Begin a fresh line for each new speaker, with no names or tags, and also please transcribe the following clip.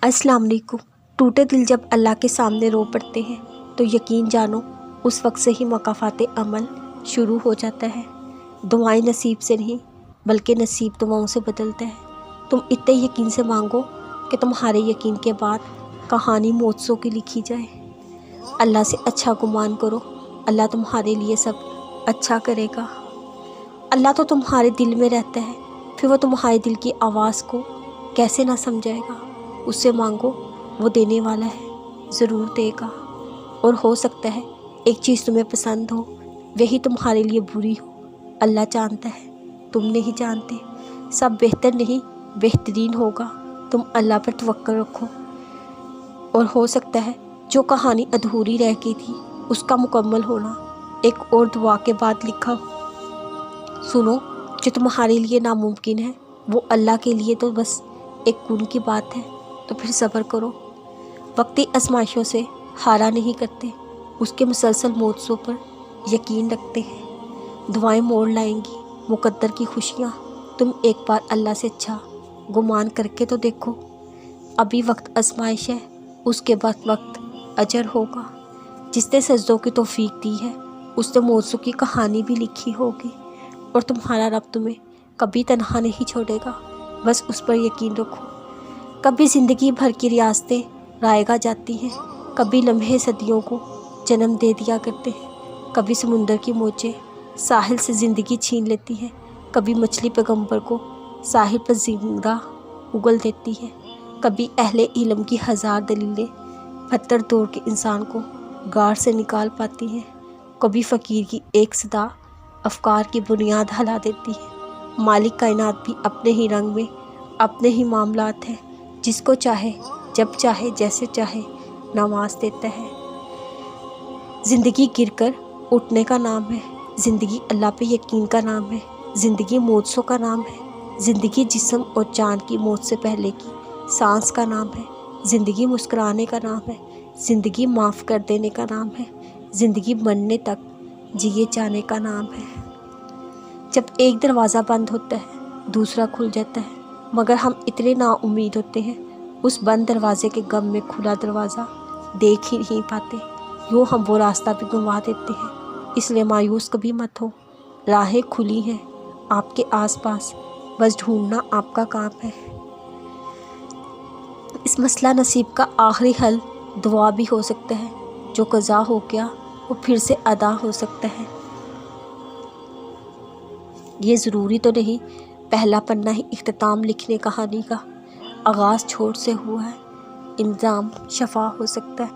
अस्सलाम वालेकुम। टूटे दिल जब अल्लाह के सामने रो पड़ते हैं तो यकीन जानो उस वक्त से ही मकाफ़ात अमल शुरू हो जाता है। दुआएं नसीब से नहीं बल्कि नसीब दुआओं से बदलता है। तुम इतने यकीन से मांगो कि तुम्हारे यकीन के बाद कहानी मौजों की लिखी जाए। अल्लाह से अच्छा गुमान करो, अल्लाह तुम्हारे लिए सब अच्छा करेगा। अल्लाह तो तुम्हारे दिल में रहता है, फिर वो तुम्हारे दिल की आवाज़ को कैसे ना समझाएगा। उससे मांगो, वो देने वाला है, ज़रूर देगा। और हो सकता है एक चीज़ तुम्हें पसंद हो, वही तुम्हारे लिए बुरी हो। अल्लाह जानता है, तुम नहीं जानते। सब बेहतर नहीं बेहतरीन होगा। तुम अल्लाह पर तवक्कुल रखो। और हो सकता है जो कहानी अधूरी रह गई थी उसका मुकम्मल होना एक और दुआ के बाद लिखा हो। सुनो, जो तुम्हारे लिए नामुमकिन है वो अल्लाह के लिए तो बस एक खून की बात है। तो फिर सब्र करो। वक्ती आजमाइशों से हारा नहीं करते, उसके मुसलसल मौजों पर यकीन रखते हैं। दुआएं मोड़ लाएंगी मुकद्दर की खुशियाँ। तुम एक बार अल्लाह से अच्छा गुमान करके तो देखो। अभी वक्त आजमाइश है, उसके बाद वक्त अजर होगा। जिसने सजदों की तौफीक दी है उसने मौजों की कहानी भी लिखी होगी। और तुम्हारा रब तुम्हें कभी तन्हा नहीं छोड़ेगा, बस उस पर यकीन रखो। कभी ज़िंदगी भर की रियासतें रायगा जाती हैं, कभी लम्हे सदियों को जन्म दे दिया करते हैं। कभी समुंदर की मौजें साहिल से ज़िंदगी छीन लेती हैं, कभी मछली पैगंबर को साहिल पर जिंदा उगल देती है। कभी अहले इल्म की हज़ार दलीलें पत्थर तोड़ के इंसान को गार से निकाल पाती हैं। कभी फ़कीर की एक सदा अफकार की बुनियाद हिला देती है। मालिक कायनात भी अपने ही रंग में अपने ही मामलात हैं। जिसको चाहे जब चाहे जैसे चाहे नवाज देता है। ज़िंदगी गिरकर उठने का नाम है, ज़िंदगी अल्लाह पे यकीन का नाम है, ज़िंदगी मौजों का नाम है, ज़िंदगी जिस्म और जान की मौत से पहले की सांस का नाम है, ज़िंदगी मुस्कुराने का नाम है, ज़िंदगी माफ़ कर देने का नाम है, ज़िंदगी मरने तक जिए जाने का नाम है। जब एक दरवाज़ा बंद होता है दूसरा खुल जाता है, मगर हम इतने नाउम्मीद होते हैं उस बंद दरवाजे के गम में खुला दरवाज़ा देख ही नहीं पाते। यूँ हम वो रास्ता भी गंवा देते हैं। इसलिए मायूस कभी मत हो, राहें खुली हैं आपके आसपास, बस ढूंढना आपका काम है। इस मसला नसीब का आखिरी हल दुआ भी हो सकता है। जो क़ज़ा हो गया वो फिर से अदा हो सकता है। ये ज़रूरी तो नहीं पहला पन्ना ही इख्तिताम लिखने कहानी का। आगाज़ छोट से हुआ है, इंजाम शफा हो सकता है।